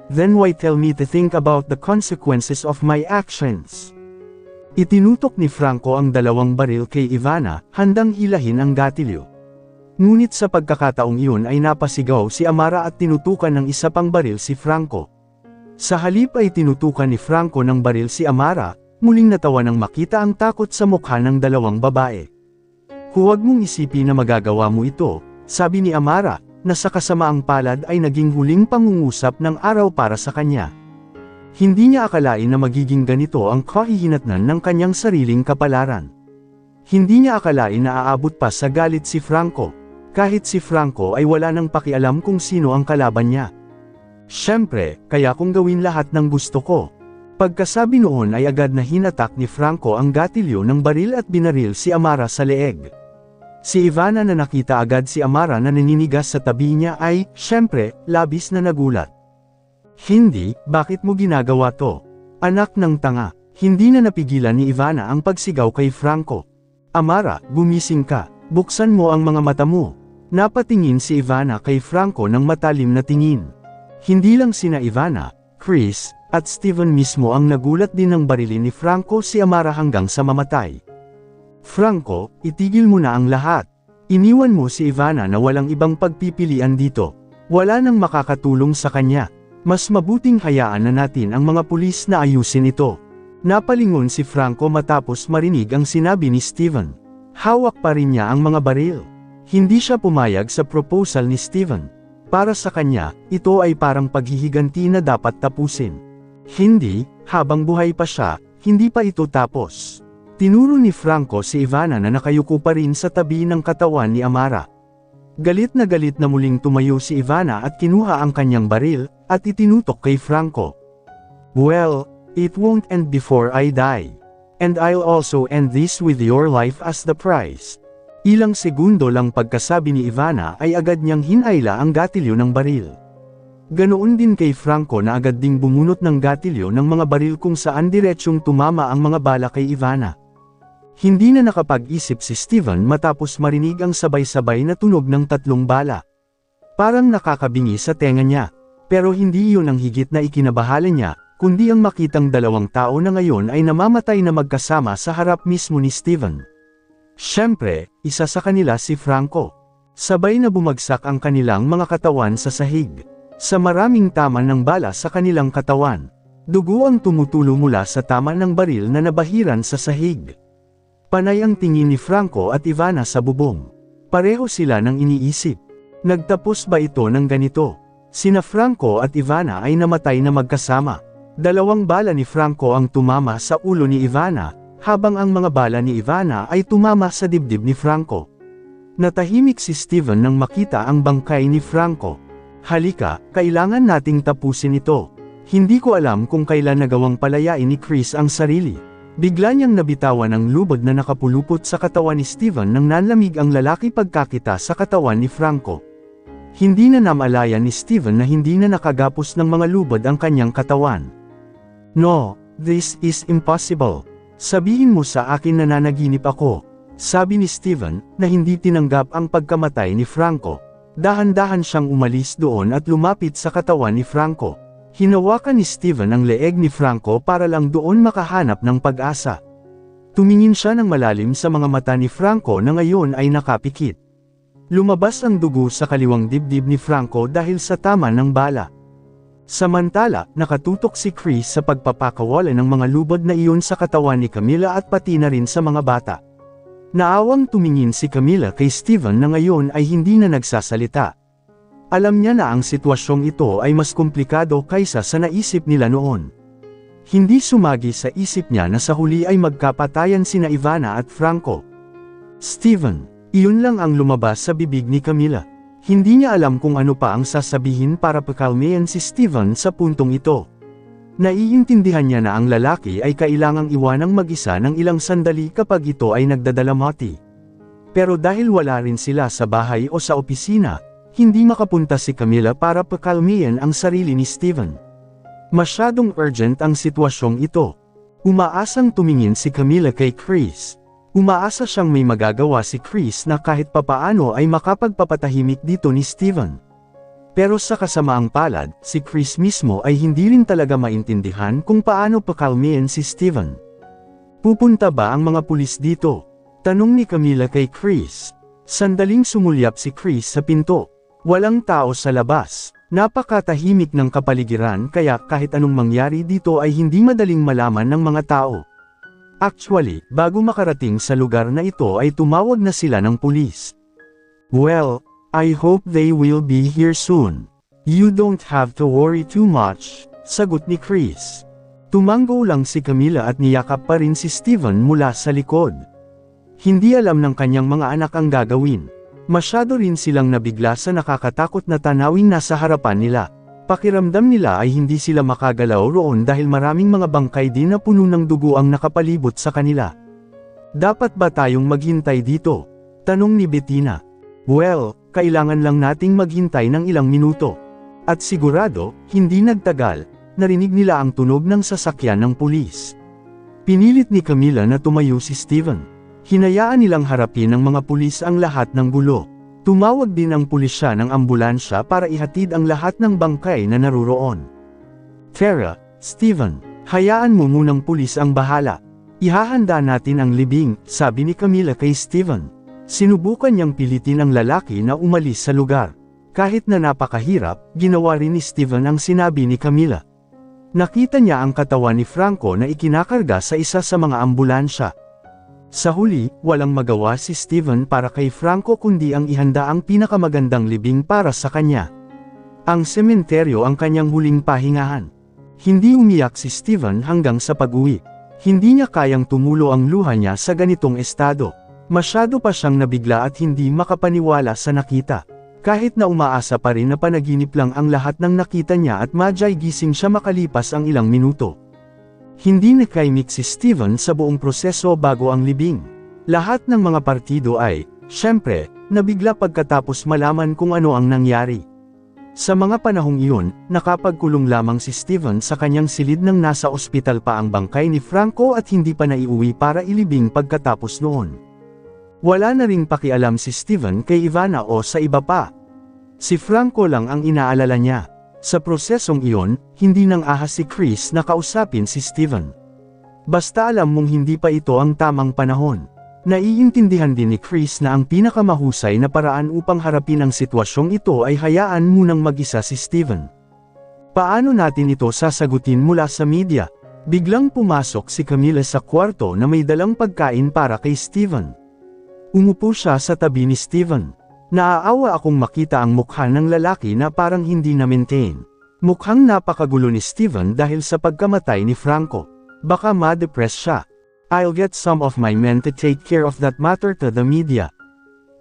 Then why tell me to think about the consequences of my actions? Itinutok ni Franco ang 2 baril kay Ivana, handang hilahin ang gatilyo. Ngunit sa pagkakataong iyon ay napasigaw si Amara at tinutukan ng isa pang baril si Franco. Sa halip ay tinutukan ni Franco ng baril si Amara, muling natawa nang makita ang takot sa mukha ng 2 babae. Huwag mong isipin na magagawa mo ito, sabi ni Amara, na sa kasamaang palad ay naging huling pangungusap ng araw para sa kanya. Hindi niya akalain na magiging ganito ang kahihinatnan ng kanyang sariling kapalaran. Hindi niya akalain na aabot pa sa galit si Franco, kahit si Franco ay wala nang pakialam kung sino ang kalaban niya. Siyempre, kaya kong gawin lahat ng gusto ko. Pagkasabi noon ay agad na hinatak ni Franco ang gatilyo ng baril at binaril si Amara sa leeg. Si Ivana na nakita agad si Amara na naninigas sa tabi niya ay, siyempre, labis na nagulat. Hindi, bakit mo ginagawa to? Anak ng tanga. Hindi na napigilan ni Ivana ang pagsigaw kay Franco. Amara, gumising ka, buksan mo ang mga mata mo. Napatingin si Ivana kay Franco ng matalim na tingin. Hindi lang sina Ivana, Chris, at Steven mismo ang nagulat din ng barilin ni Franco si Amara hanggang sa mamatay. Franco, itigil mo na ang lahat. Iniwan mo si Ivana na walang ibang pagpipilian dito. Wala nang makakatulong sa kanya. Mas mabuting hayaan na natin ang mga pulis na ayusin ito. Napalingon si Franco matapos marinig ang sinabi ni Steven. Hawak pa rin niya ang mga baril. Hindi siya pumayag sa proposal ni Steven. Para sa kanya, ito ay parang paghihiganti na dapat tapusin. Hindi, habang buhay pa siya, hindi pa ito tapos. Tinuro ni Franco si Ivana na nakayuko pa rin sa tabi ng katawan ni Amara. Galit na muling tumayo si Ivana at kinuha ang kanyang baril, at itinutok kay Franco. Well, it won't end before I die. And I'll also end this with your life as the prize. Ilang segundo lang pagkasabi ni Ivana ay agad niyang hinayla ang gatilyo ng baril. Ganoon din kay Franco na agad ding bumunot ng gatilyo ng mga baril kung saan diretsyong tumama ang mga bala kay Ivana. Hindi na nakapag-isip si Steven matapos marinig ang sabay-sabay na tunog ng 3 bala. Parang nakakabingi sa tenga niya, pero hindi iyon ang higit na ikinabahala niya, kundi ang makitang 2 tao na ngayon ay namamatay na magkasama sa harap mismo ni Steven. Siyempre, isa sa kanila si Franco. Sabay na bumagsak ang kanilang mga katawan sa sahig. Sa maraming tama ng bala sa kanilang katawan, dugo ang tumutulo mula sa tama ng baril na nabahiran sa sahig. Panay ang tingin ni Franco at Ivana sa bubong. Pareho sila ng iniisip. Nagtapos ba ito ng ganito? Sina Franco at Ivana ay namatay na magkasama. 2 bala ni Franco ang tumama sa ulo ni Ivana, habang ang mga bala ni Ivana ay tumama sa dibdib ni Franco. Natahimik si Steven nang makita ang bangkay ni Franco. Halika, kailangan nating tapusin ito. Hindi ko alam kung kailan nagawang palayain ni Chris ang sarili. Bigla niyang nabitawan ang lubod na nakapulupot sa katawan ni Steven nang nanlamig ang lalaki pagkakita sa katawan ni Franco. Hindi na namalayan ni Steven na hindi na nakagapos ng mga lubod ang kanyang katawan. No, this is impossible. Sabihin mo sa akin na nanaginip ako, sabi ni Steven, na hindi tinanggap ang pagkamatay ni Franco. Dahan-dahan siyang umalis doon at lumapit sa katawan ni Franco. Hinawakan ni Steven ang leeg ni Franco para lang doon makahanap ng pag-asa. Tumingin siya ng malalim sa mga mata ni Franco na ngayon ay nakapikit. Lumabas ang dugo sa kaliwang dibdib ni Franco dahil sa tama ng bala. Samantala, nakatutok si Chris sa pagpapakawala ng mga lubod na iyon sa katawan ni Camila at pati na rin sa mga bata. Naawang tumingin si Camila kay Steven na ngayon ay hindi na nagsasalita. Alam niya na ang sitwasyong ito ay mas komplikado kaysa sa naisip nila noon. Hindi sumagi sa isip niya na sa huli ay magkapatayan sina Ivana at Franco. Steven, iyon lang ang lumabas sa bibig ni Camila. Hindi niya alam kung ano pa ang sasabihin para pakalmayan si Steven sa puntong ito. Naiintindihan niya na ang lalaki ay kailangang iwanang mag-isa ng ilang sandali kapag ito ay nagdadalamhati. Pero dahil wala rin sila sa bahay o sa opisina, hindi makapunta si Camilla para pakalmihin ang sarili ni Steven. Masyadong urgent ang sitwasyong ito. Umaasang tumingin si Camilla kay Chris. Umaasa siyang may magagawa si Chris na kahit papaano ay makapagpapatahimik dito ni Steven. Pero sa kasamaang palad, si Chris mismo ay hindi rin talaga maintindihan kung paano pakalmihin si Steven. Pupunta ba ang mga pulis dito? Tanong ni Camilla kay Chris. Sandaling sumulyap si Chris sa pinto. Walang tao sa labas. Napakatahimik ng kapaligiran kaya kahit anong mangyari dito ay hindi madaling malaman ng mga tao. Actually, bago makarating sa lugar na ito ay tumawag na sila ng pulis. Well, I hope they will be here soon. You don't have to worry too much, sagot ni Chris. Tumango lang si Camilla at niyakap pa rin si Steven mula sa likod. Hindi alam ng kanyang mga anak ang gagawin. Masyado rin silang nabigla sa nakakatakot na tanawing nasa harapan nila. Pakiramdam nila ay hindi sila makagalaw roon dahil maraming mga bangkay din na puno ng dugo ang nakapalibot sa kanila. Dapat ba tayong maghintay dito? Tanong ni Bettina. Well, kailangan lang nating maghintay ng ilang minuto. At sigurado, hindi nagtagal, narinig nila ang tunog ng sasakyan ng pulis. Pinilit ni Camilla na tumayo si Steven. Hinayaan nilang harapin ng mga pulis ang lahat ng gulo. Tumawag din ang pulisya ng ambulansya para ihatid ang lahat ng bangkay na naruroon. Tara, Steven, hayaan mo munang pulis ang bahala. Ihahanda natin ang libing, sabi ni Camilla kay Steven. Sinubukan niyang pilitin ang lalaki na umalis sa lugar. Kahit na napakahirap, ginawa rin ni Steven ang sinabi ni Camilla. Nakita niya ang katawan ni Franco na ikinakarga sa isa sa mga ambulansya. Sa huli, walang magawa si Steven para kay Franco kundi ang ihanda ang pinakamagandang libing para sa kanya. Ang sementeryo ang kanyang huling pahingahan. Hindi umiyak si Steven hanggang sa pag-uwi. Hindi niya kayang tumulo ang luha niya sa ganitong estado. Masyado pa siyang nabigla at hindi makapaniwala sa nakita. Kahit na umaasa pa rin na panaginip lang ang lahat ng nakita niya at madyay gising siya makalipas ang ilang minuto. Hindi nakaimik si Steven sa buong proseso bago ang libing. Lahat ng mga partido ay, syempre, nabigla pagkatapos malaman kung ano ang nangyari. Sa mga panahong iyon, nakapagkulong lamang si Steven sa kanyang silid nang nasa ospital pa ang bangkay ni Franco at hindi pa naiuwi para ilibing pagkatapos noon. Wala na ring pakialam si Steven kay Ivana o sa iba pa. Si Franco lang ang inaalala niya. Sa prosesong iyon, hindi nang ahas si Chris na kausapin si Steven. Basta alam mong hindi pa ito ang tamang panahon. Naiintindihan din ni Chris na ang pinakamahusay na paraan upang harapin ang sitwasyong ito ay hayaan munang mag-isa si Steven. Paano natin ito sasagutin mula sa media? Biglang pumasok si Camilla sa kwarto na may dalang pagkain para kay Steven. Umupo siya sa tabi ni Steven. Naaawa akong makita ang mukha ng lalaki na parang hindi na-maintain. Mukhang napakagulo ni Steven dahil sa pagkamatay ni Franco. Baka ma-depress siya. I'll get some of my men to take care of that matter to the media.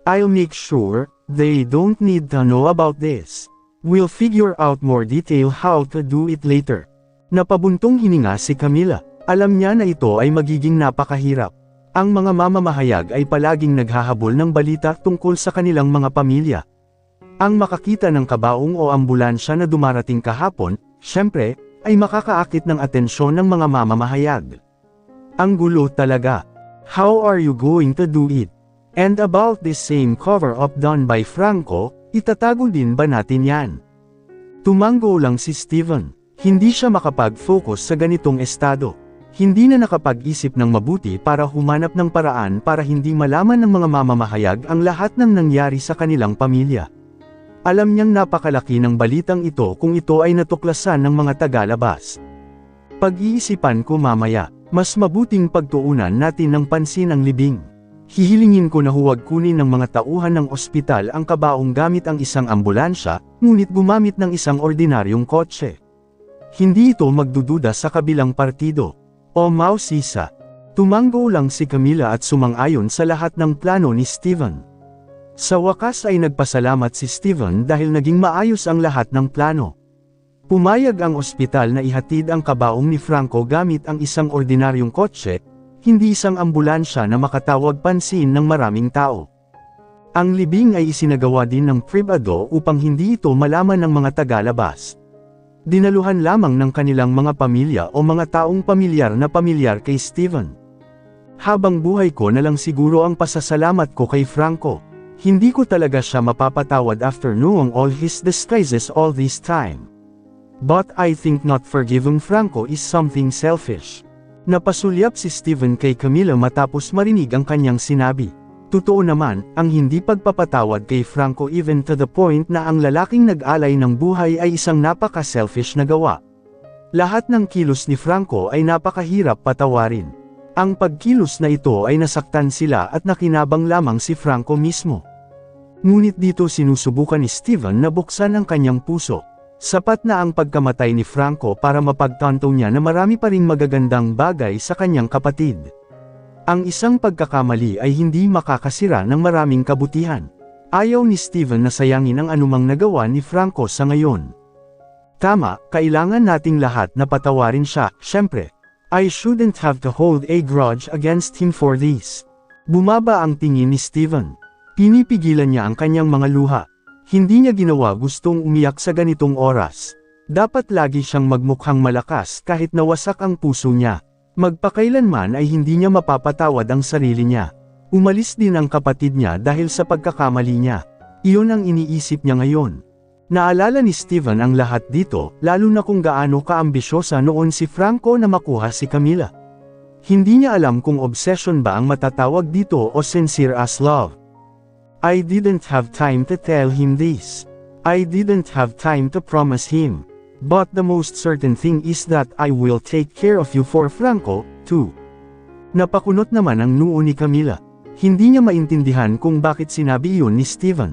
I'll make sure they don't need to know about this. We'll figure out more detail how to do it later. Napabuntong hininga si Camilla. Alam niya na ito ay magiging napakahirap. Ang mga mamamahayag ay palaging naghahabol ng balita tungkol sa kanilang mga pamilya. Ang makakita ng kabaong o ambulansya na dumarating kahapon, syempre, ay makakaakit ng atensyon ng mga mamamahayag. Ang gulo talaga. How are you going to do it? And about this same cover-up done by Franco, itatago din ba natin yan? Tumango lang si Steven. Hindi siya makapag-focus sa ganitong estado. Hindi na nakapag-isip ng mabuti para humanap ng paraan para hindi malaman ng mga mamamahayag ang lahat ng nangyari sa kanilang pamilya. Alam niyang napakalaki ng balitang ito kung ito ay natuklasan ng mga tagalabas. Pag-iisipan ko mamaya, mas mabuting pagtuunan natin ng pansin ang libing. Hihilingin ko na huwag kunin ng mga tauhan ng ospital ang kabaong gamit ang isang ambulansya, ngunit gumamit ng isang ordinaryong kotse. Hindi ito magdududa sa kabilang partido. O mausisa. Tumango lang si Camilla at sumang-ayon sa lahat ng plano ni Steven. Sa wakas ay nagpasalamat si Steven dahil naging maayos ang lahat ng plano. Pumayag ang ospital na ihatid ang kabaong ni Franco gamit ang isang ordinaryong kotse, hindi isang ambulansya na makatawag pansin ng maraming tao. Ang libing ay isinagawa din ng pribado upang hindi ito malaman ng mga tagalabas. Dinaluhan lamang ng kanilang mga pamilya o mga taong pamilyar kay Steven. Habang buhay ko na lang siguro ang pasasalamat ko kay Franco. Hindi ko talaga siya mapapatawad after knowing all his disguises all this time. But I think not forgiving Franco is something selfish. Napasulyap si Steven kay Camila matapos marinig ang kanyang sinabi. Totoo naman, ang hindi pagpapatawad kay Franco even to the point na ang lalaking nag-alay ng buhay ay isang napaka-selfish na gawa. Lahat ng kilos ni Franco ay napakahirap patawarin. Ang pagkilos na ito ay nasaktan sila at nakinabang lamang si Franco mismo. Ngunit dito sinusubukan ni Steven na buksan ang kanyang puso. Sapat na ang pagkamatay ni Franco para mapagtanto niya na marami pa ring magagandang bagay sa kanyang kapatid. Ang isang pagkakamali ay hindi makakasira ng maraming kabutihan. Ayaw ni Steven na sayangin ang anumang nagawa ni Franco sa ngayon. Tama, kailangan nating lahat na patawarin siya, syempre. I shouldn't have to hold a grudge against him for this. Bumaba ang tingin ni Steven. Pinipigilan niya ang kanyang mga luha. Hindi niya ginawa gustong umiyak sa ganitong oras. Dapat lagi siyang magmukhang malakas kahit nawasak ang puso niya. Magpakailanman ay hindi niya mapapatawad ang sarili niya. Umalis din ang kapatid niya dahil sa pagkakamali niya. Iyon ang iniisip niya ngayon. Naalala ni Steven ang lahat dito, lalo na kung gaano kaambisyosa noon si Franco na makuha si Camila. Hindi niya alam kung obsession ba ang matatawag dito o sincere as love. I didn't have time to tell him this. I didn't have time to promise him. But the most certain thing is that I will take care of you for Franco, too. Napakunot naman ang noo ni Camila. Hindi niya maintindihan kung bakit sinabi iyon ni Steven.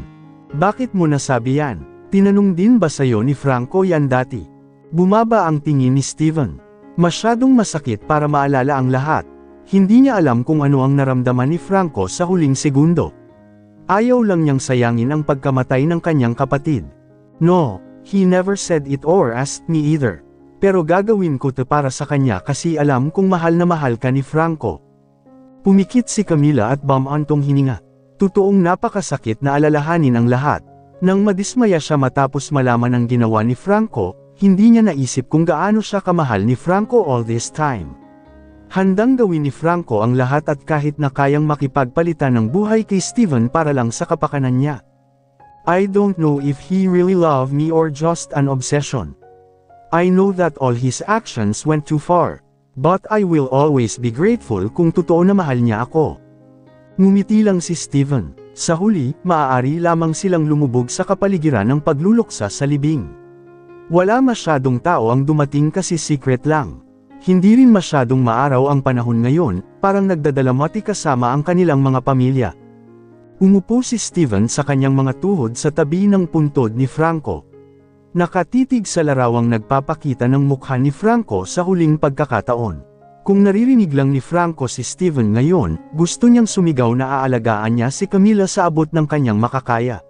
Bakit mo nasabi yan? Tinanong din ba sayo ni Franco yan dati? Bumaba ang tingin ni Steven. Masyadong masakit para maalala ang lahat. Hindi niya alam kung ano ang naramdaman ni Franco sa huling segundo. Ayaw lang niyang sayangin ang pagkamatay ng kanyang kapatid. No. He never said it or asked me either. Pero gagawin ko to para sa kanya kasi alam kong mahal na mahal ka ni Franco. Pumikit si Camila at bumantong hininga. Totoong napakasakit na alalahanin ang lahat. Nang madismaya siya matapos malaman ang ginawa ni Franco, hindi niya naisip kung gaano siya kamahal ni Franco all this time. Handang gawin ni Franco ang lahat at kahit na kayang makipagpalitan ng buhay kay Steven para lang sa kapakanan niya. I don't know if he really loved me or just an obsession. I know that all his actions went too far. But I will always be grateful kung totoo na mahal niya ako. Ngumiti lang si Steven. Sa huli, maaari lamang silang lumubog sa kapaligiran ng pagluluksa sa libing. Wala masyadong tao ang dumating kasi secret lang. Hindi rin masyadong maaraw ang panahon ngayon, parang nagdadalamati kasama ang kanilang mga pamilya. Umupo si Steven sa kanyang mga tuhod sa tabi ng puntod ni Franco. Nakatitig sa larawang nagpapakita ng mukha ni Franco sa huling pagkakataon. Kung naririnig lang ni Franco si Steven ngayon, gusto niyang sumigaw na aalagaan niya si Camila sa abot ng kanyang makakaya.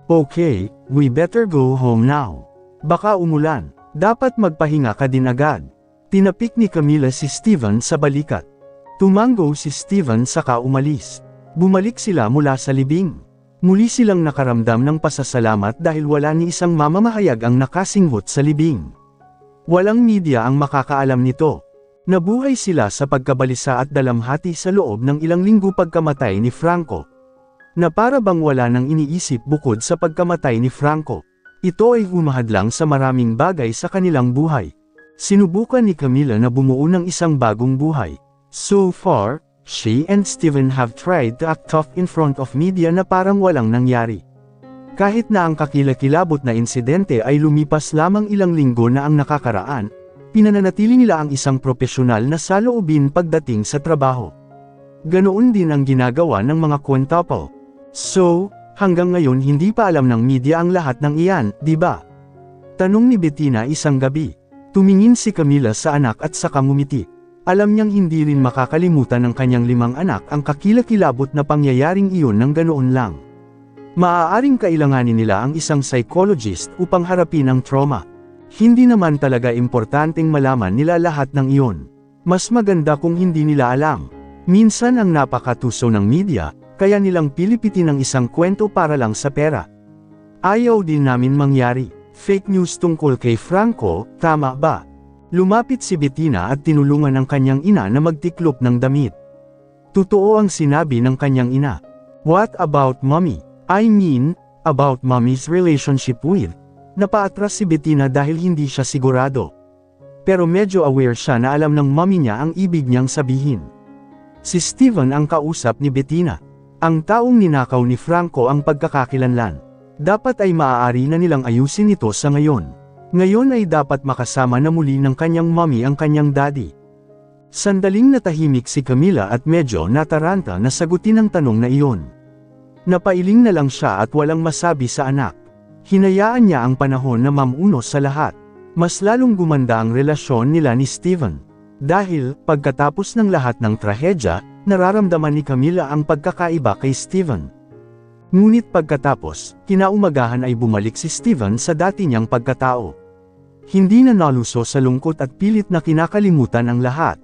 Okay, we better go home now. Baka umulan. Dapat magpahinga ka din agad. Tinapik ni Camila si Steven sa balikat. Tumango si Steven saka umalis. Bumalik sila mula sa libing. Muli silang nakaramdam ng pasasalamat dahil wala ni isang mamamahayag ang nakasinghot sa libing. Walang media ang makakaalam nito. Nabuhay sila sa pagkabalisa at dalamhati sa loob ng ilang linggo pagkamatay ni Franco. Na para bang wala nang iniisip bukod sa pagkamatay ni Franco. Ito ay humahadlang sa maraming bagay sa kanilang buhay. Sinubukan ni Camila na bumuo ng isang bagong buhay. So far, she and Steven have tried to act tough in front of media na parang walang nangyari. Kahit na ang kakilakilabot na insidente ay lumipas lamang ilang linggo na ang nakakaraan, pinananatili nila ang isang profesional na saloobin pagdating sa trabaho. Ganoon din ang ginagawa ng mga quintuple. So, hanggang ngayon hindi pa alam ng media ang lahat ng iyan, di ba? Tanong ni Bettina isang gabi. Tumingin si Camila sa anak at saka ngumiti. Alam niyang hindi rin makakalimutan ng kanyang 5 anak ang kakilakilabot na pangyayaring iyon ng ganoon lang. Maaaring kailanganin nila ang isang psychologist upang harapin ang trauma. Hindi naman talaga importanteng malaman nila lahat ng iyon. Mas maganda kung hindi nila alam. Minsan ang napakatuso ng media, kaya nilang pilipitin ang isang kwento para lang sa pera. Ayaw din namin mangyari. Fake news tungkol kay Franco, tama ba? Lumapit si Bettina at tinulungan ang kanyang ina na magtiklop ng damit. Totoo ang sinabi ng kanyang ina. What about mommy? I mean, about mommy's relationship with. Napaatras si Bettina dahil hindi siya sigurado. Pero medyo aware siya na alam ng mommy niya ang ibig niyang sabihin. Si Steven ang kausap ni Bettina. Ang taong ninakaw ni Franco ang pagkakakilanlan. Dapat ay maaari na nilang ayusin ito sa ngayon. Ngayon ay dapat makasama na muli ng kanyang mommy ang kanyang daddy. Sandaling natahimik si Camila at medyo nataranta na sagutin ang tanong na iyon. Napailing na lang siya at walang masabi sa anak. Hinayaan niya ang panahon na mamuno sa lahat. Mas lalong gumanda ang relasyon nila ni Steven. Dahil, pagkatapos ng lahat ng trahedya, nararamdaman ni Camila ang pagkakaiba kay Steven. Ngunit pagkatapos, kinaumagahan ay bumalik si Steven sa dati niyang pagkatao. Hindi na naluso sa lungkot at pilit na kinakalimutan ang lahat.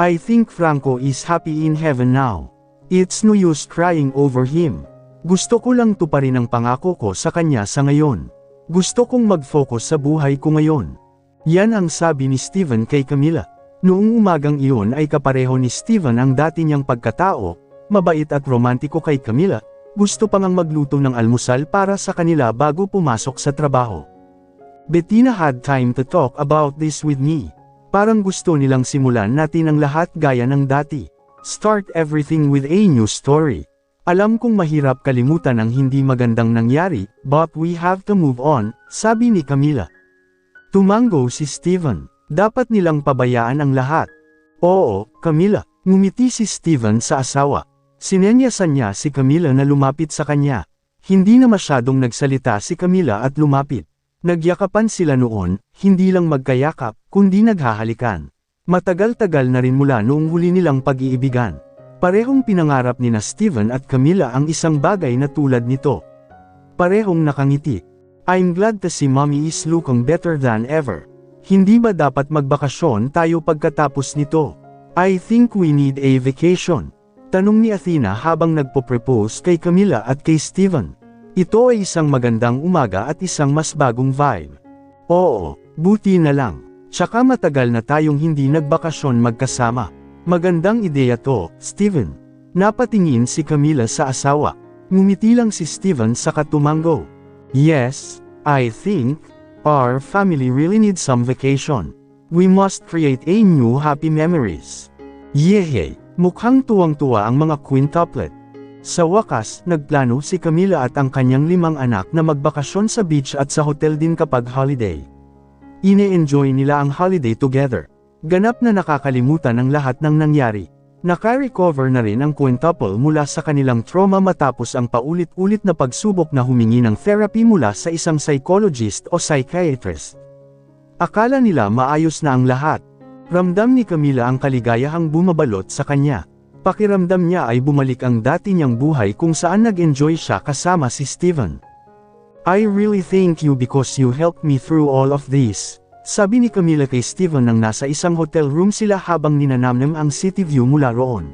I think Franco is happy in heaven now. It's no use crying over him. Gusto ko lang tuparin ang pangako ko sa kanya sa ngayon. Gusto kong mag-focus sa buhay ko ngayon. Yan ang sabi ni Steven kay Camila. Noong umagang iyon ay kapareho ni Steven ang dati niyang pagkatao, mabait at romantiko kay Camila, gusto pang magluto ng almusal para sa kanila bago pumasok sa trabaho. Bettina had time to talk about this with me. Parang gusto nilang simulan natin ang lahat gaya ng dati. Start everything with a new story. Alam kong mahirap kalimutan ang hindi magandang nangyari, but we have to move on, sabi ni Camila. Tumango si Steven. Dapat nilang pabayaan ang lahat. Oo, Camila, ngumiti si Steven sa asawa. Sinenyasan niya si Camila na lumapit sa kanya. Hindi na masyadong nagsalita si Camila at lumapit. Nagyakapan sila noon, hindi lang magkayakap, kundi naghahalikan. Matagal-tagal na rin mula noong huli nilang pag-iibigan. Parehong pinangarap ni na Steven at Camila ang isang bagay na tulad nito. Parehong nakangiti. I'm glad to see mommy is looking better than ever. Hindi ba dapat magbakasyon tayo pagkatapos nito? I think we need a vacation. Tanong ni Athena habang nagpo-propose kay Camila at kay Steven. Ito ay isang magandang umaga at isang mas bagong vibe. Oo, buti na lang. Tsaka matagal na tayong hindi nagbakasyon magkasama. Magandang ideya to, Steven. Napatingin si Camila sa asawa. Ngumiti lang si Steven sa katumango. Yes, I think our family really needs some vacation. We must create a new happy memories. Yehey, mukhang tuwang-tuwa ang mga quintuplet. Sa wakas, nagplano si Camila at ang kanyang 5 anak na magbakasyon sa beach at sa hotel din kapag holiday. Ine-enjoy nila ang holiday together. Ganap na nakakalimutan ang lahat ng nangyari. Naka-recover na rin ang quintuple mula sa kanilang trauma matapos ang paulit-ulit na pagsubok na humingi ng therapy mula sa isang psychologist o psychiatrist. Akala nila maayos na ang lahat. Ramdam ni Camila ang kaligayahang bumabalot sa kanya. Pakiramdam niya ay bumalik ang dati niyang buhay kung saan nag-enjoy siya kasama si Steven. I really thank you because you helped me through all of this. Sabi ni Camila kay Steven nang nasa isang hotel room sila habang ninanamnam ang city view mula roon.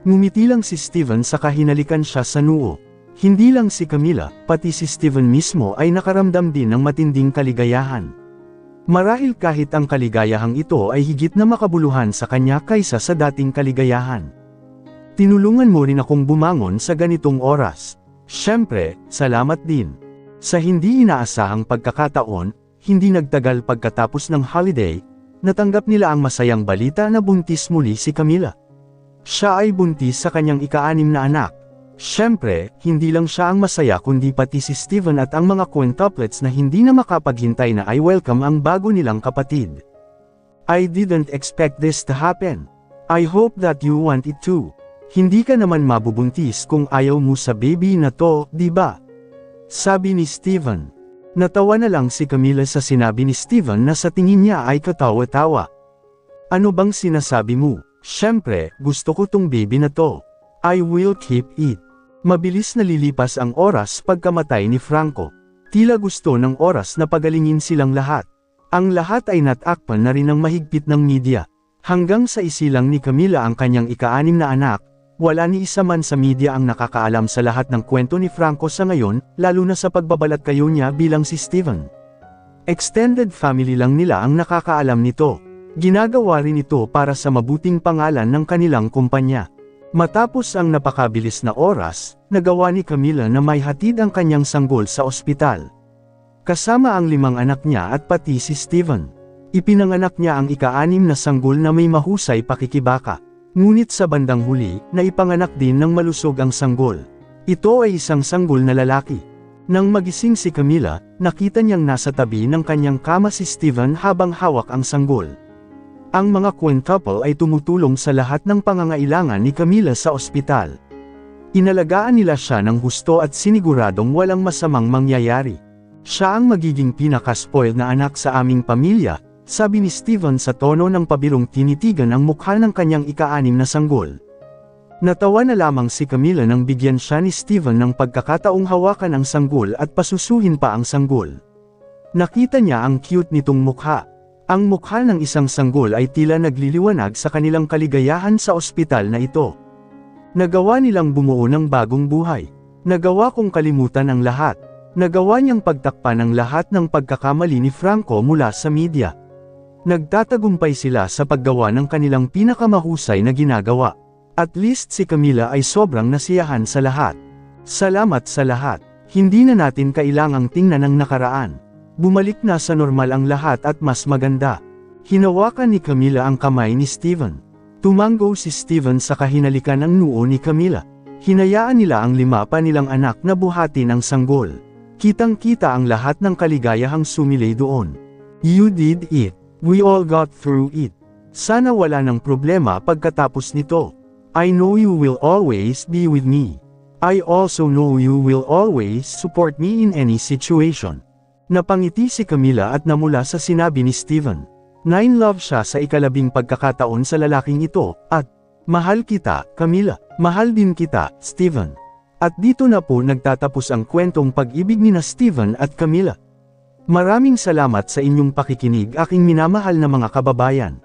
Ngumiti lang si Steven saka hinalikan siya sa noo. Hindi lang si Camila, pati si Steven mismo ay nakaramdam din ng matinding kaligayahan. Marahil kahit ang kaligayahang ito ay higit na makabuluhan sa kanya kaysa sa dating kaligayahan. Tinulungan mo rin akong bumangon sa ganitong oras. Siyempre, salamat din. Sa hindi inaasahang pagkakataon, hindi nagtagal pagkatapos ng holiday, natanggap nila ang masayang balita na buntis muli si Camila. Siya ay buntis sa kanyang ika-6 na anak. Siyempre, hindi lang siya ang masaya kundi pati si Steven at ang mga quintuplets na hindi na makapaghintay na ay welcome ang bago nilang kapatid. I didn't expect this to happen. I hope that you want it too. Hindi ka naman mabubuntis kung ayaw mo sa baby na to, di ba? Sabi ni Steven. Natawa na lang si Camila sa sinabi ni Steven na sa tingin niya ay katawa-tawa. Ano bang sinasabi mo? Siyempre, gusto ko tong baby na to. I will keep it. Mabilis na lilipas ang oras pagkamatay ni Franco. Tila gusto ng oras na pagalingin silang lahat. Ang lahat ay natakpan na rin ng mahigpit ng media. Hanggang sa isilang ni Camila ang kanyang ika-6 na anak, wala ni isa man sa media ang nakakaalam sa lahat ng kwento ni Franco sa ngayon, lalo na sa pagbabalat kayo niya bilang si Steven. Extended family lang nila ang nakakaalam nito. Ginagawa rin ito para sa mabuting pangalan ng kanilang kumpanya. Matapos ang napakabilis na oras, nagawa ni Camila na may hatid ang kanyang sanggol sa ospital. Kasama ang 5 anak niya at pati si Steven. Ipinanganak niya ang ika-6 na sanggol na may mahusay pakikibaka. Ngunit sa bandang huli, naipanganak din ng malusog ang sanggol. Ito ay isang sanggol na lalaki. Nang magising si Camila, nakita niyang nasa tabi ng kanyang kama si Steven habang hawak ang sanggol. Ang mga quintuple ay tumutulong sa lahat ng pangangailangan ni Camila sa ospital. Inalagaan nila siya ng husto at siniguradong walang masamang mangyayari. Siya ang magiging pinaka-spoiled na anak sa aming pamilya, sabi ni Steven sa tono ng pabirong tinitigan ang mukha ng kanyang ika-6 na sanggol. Natawa na lamang si Camila nang bigyan siya ni Steven ng pagkakataong hawakan ang sanggol at pasusuhin pa ang sanggol. Nakita niya ang cute nitong mukha. Ang mukha ng isang sanggol ay tila nagliliwanag sa kanilang kaligayahan sa ospital na ito. Nagawa nilang bumuo ng bagong buhay. Nagawa kong kalimutan ang lahat. Nagawa niyang pagtakpan ang lahat ng pagkakamali ni Franco mula sa media. Nagtatagumpay sila sa paggawa ng kanilang pinakamahusay na ginagawa. At least si Camila ay sobrang nasiyahan sa lahat. Salamat sa lahat. Hindi na natin kailangang tingnan ang nakaraan. Bumalik na sa normal ang lahat at mas maganda. Hinawakan ni Camila ang kamay ni Steven. Tumango si Steven sa kahinalikan ng noo ni Camila. Hinayaan nila ang 5 pa nilang anak na buhatin ang sanggol. Kitang-kita ang lahat ng kaligayahang sumilay doon. You did it. We all got through it. Sana wala ng problema pagkatapos nito. I know you will always be with me. I also know you will always support me in any situation. Napangiti si Camila at namula sa sinabi ni Steven. 9 love siya sa ika-10 pagkakataon sa lalaking ito, at, mahal kita, Camila, mahal din kita, Steven. At dito na po nagtatapos ang kwentong pag-ibig ni na Steven at Camila. Maraming salamat sa inyong pakikinig aking minamahal na mga kababayan.